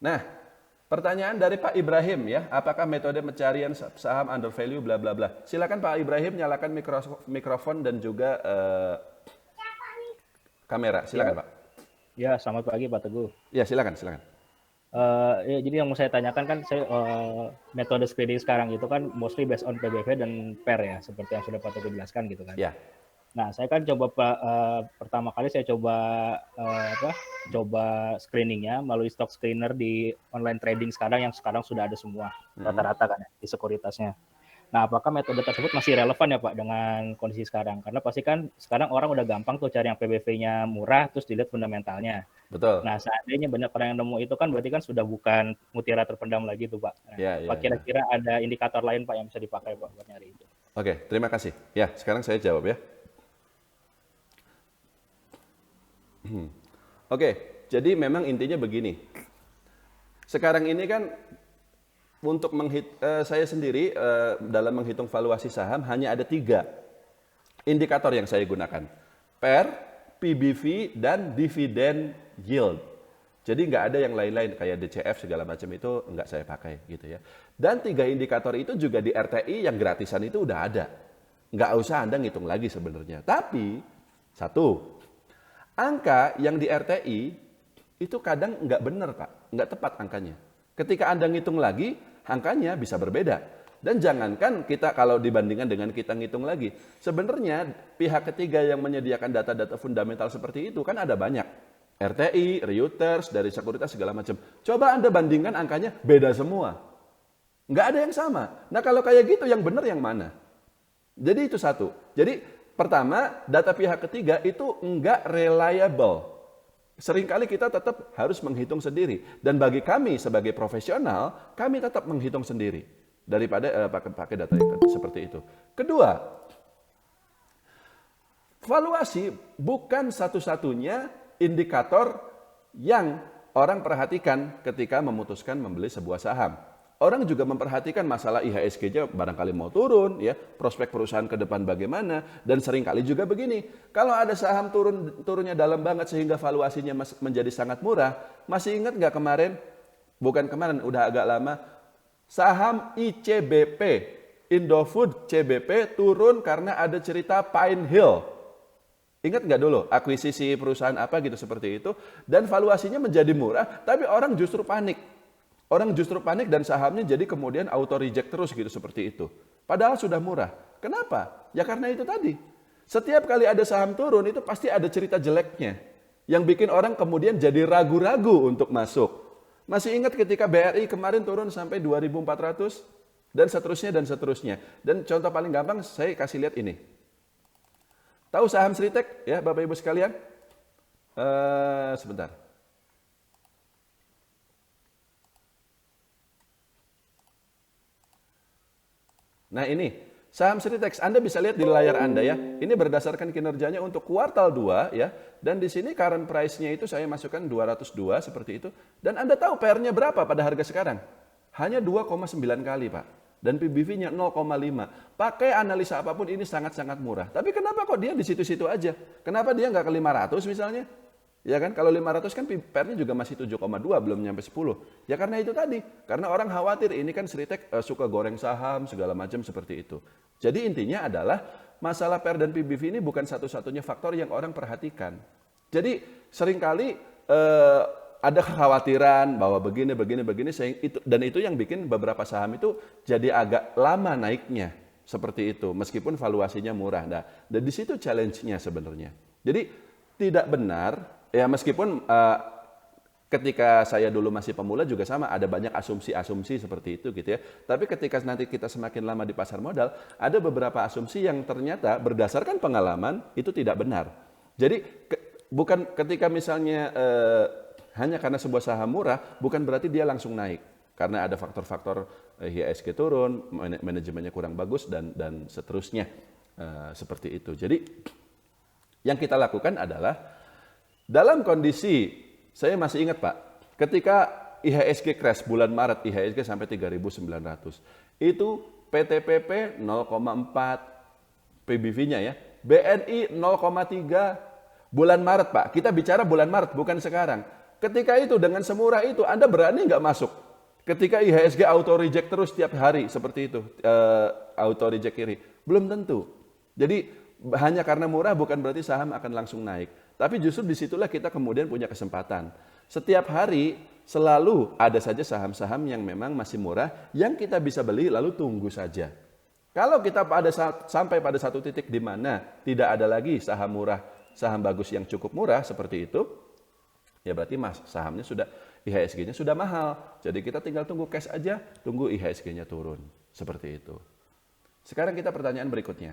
Nah, pertanyaan dari Pak Ibrahim ya, apakah metode pencarian saham under value bla bla bla. Silakan Pak Ibrahim nyalakan mikrofon dan juga kamera. Ya, Silakan Pak. ya, selamat pagi Pak Teguh. Ya, silakan, silakan. Ya, jadi yang mau saya tanyakan kan, saya metode screening sekarang itu kan mostly based on PBV dan PER ya, seperti yang sudah Pak Teguh jelaskan gitu kan. Ya. Nah, saya kan coba pertama kali saya coba coba screeningnya melalui stock screener di online trading sekarang yang sekarang sudah ada semua rata-rata kan ya, di sekuritasnya. Nah, apakah metode tersebut masih relevan ya Pak dengan kondisi sekarang? Karena pasti kan sekarang orang udah gampang tuh cari yang PBV-nya murah, terus dilihat fundamentalnya. Betul. Nah, seandainya banyak orang yang nemu itu kan berarti kan sudah bukan mutiara terpendam lagi tuh Pak. Nah, Ya, apa ya, ya. kira-kira ada indikator lain Pak yang bisa dipakai Pak buat nyari itu? Oke, terima kasih. Ya, sekarang saya jawab ya. Oke, jadi memang intinya begini. Sekarang ini kan untuk saya sendiri dalam menghitung valuasi saham hanya ada 3 indikator yang saya gunakan. PER, PBV, dan dividend yield. Jadi nggak ada yang lain-lain kayak DCF segala macam itu nggak saya pakai gitu ya. Dan 3 indikator itu juga di RTI yang gratisan itu udah ada. Nggak usah Anda ngitung lagi sebenarnya. Tapi, satu, angka yang di RTI itu kadang nggak benar Pak, nggak tepat angkanya. Ketika Anda ngitung lagi, angkanya bisa berbeda. Dan jangankan kita kalau dibandingkan dengan kita ngitung lagi, sebenarnya pihak ketiga yang menyediakan data-data fundamental seperti itu kan ada banyak. RTI, Reuters, dari sekuritas segala macam. Coba Anda bandingkan angkanya beda semua. Nggak ada yang sama. Nah kalau kayak gitu yang benar yang mana? Jadi itu satu. Jadi pertama, data pihak ketiga itu enggak reliable. Seringkali kita tetap harus menghitung sendiri. Dan bagi kami sebagai profesional, kami tetap menghitung sendiri. Daripada pakai data yang seperti itu. Kedua, valuasi bukan satu-satunya indikator yang orang perhatikan ketika memutuskan membeli sebuah saham. Orang juga memperhatikan masalah IHSG-nya barangkali mau turun, ya, prospek perusahaan ke depan bagaimana, dan seringkali juga begini, kalau ada saham turunnya dalam banget sehingga valuasinya menjadi sangat murah, masih ingat nggak kemarin, bukan kemarin, udah agak lama, saham ICBP, Indofood CBP turun karena ada cerita Pine Hill. Ingat nggak dulu akuisisi perusahaan apa gitu seperti itu, dan valuasinya menjadi murah, tapi orang justru panik. Orang justru panik dan sahamnya jadi kemudian auto reject terus gitu seperti itu. Padahal sudah murah. Kenapa? Ya karena itu tadi. Setiap kali ada saham turun itu pasti ada cerita jeleknya. Yang bikin orang kemudian jadi ragu-ragu untuk masuk. Masih ingat ketika BRI kemarin turun sampai 2.400 dan seterusnya dan seterusnya. Dan contoh paling gampang saya kasih lihat ini. Tahu saham Sritek ya Bapak Ibu sekalian? Sebentar. Nah ini, saham Sritex Anda bisa lihat di layar Anda ya. Ini berdasarkan kinerjanya untuk kuartal 2 ya. Dan di sini current price-nya itu saya masukkan 202 seperti itu. Dan Anda tahu PR-nya berapa pada harga sekarang? Hanya 2,9 kali Pak. Dan PBV-nya 0,5. Pakai analisa apapun ini sangat-sangat murah. Tapi kenapa kok dia di situ-situ aja? Kenapa dia nggak ke 500 misalnya? Ya kan, kalau 500 kan PR-nya juga masih 7,2, belum nyampe 10. Ya karena itu tadi, karena orang khawatir ini kan Sritek suka goreng saham, segala macam seperti itu. Jadi intinya adalah masalah PR dan PBV ini bukan satu-satunya faktor yang orang perhatikan. Jadi seringkali ada kekhawatiran bahwa begini, dan itu yang bikin beberapa saham itu jadi agak lama naiknya. Seperti itu, meskipun valuasinya murah. Nah, dan di situ challenge-nya sebenarnya. Jadi tidak benar. Ya meskipun ketika saya dulu masih pemula juga sama, ada banyak asumsi-asumsi seperti itu gitu ya. Tapi ketika nanti kita semakin lama di pasar modal, ada beberapa asumsi yang ternyata berdasarkan pengalaman itu tidak benar. Jadi bukan ketika misalnya hanya karena sebuah saham murah, bukan berarti dia langsung naik. Karena ada faktor-faktor IHSG turun, manajemennya kurang bagus dan seterusnya seperti itu. Jadi yang kita lakukan adalah dalam kondisi, saya masih ingat Pak, ketika IHSG crash bulan Maret, IHSG sampai 3.900, itu PTPP 0,4 PBV-nya ya, BNI 0,3 bulan Maret Pak, kita bicara bulan Maret bukan sekarang. ketika itu dengan semurah itu Anda berani nggak masuk? Ketika IHSG auto reject terus setiap hari seperti itu, auto reject kiri, belum tentu. Jadi hanya karena murah bukan berarti saham akan langsung naik. Tapi justru disitulah kita kemudian punya kesempatan. Setiap hari selalu ada saja saham-saham yang memang masih murah yang kita bisa beli lalu tunggu saja. Kalau kita sampai pada satu titik di mana tidak ada lagi saham murah, saham bagus yang cukup murah seperti itu, ya berarti sahamnya sudah IHSG-nya sudah mahal. Jadi kita tinggal tunggu cash aja, tunggu IHSG-nya turun. Seperti itu. Sekarang kita pertanyaan berikutnya.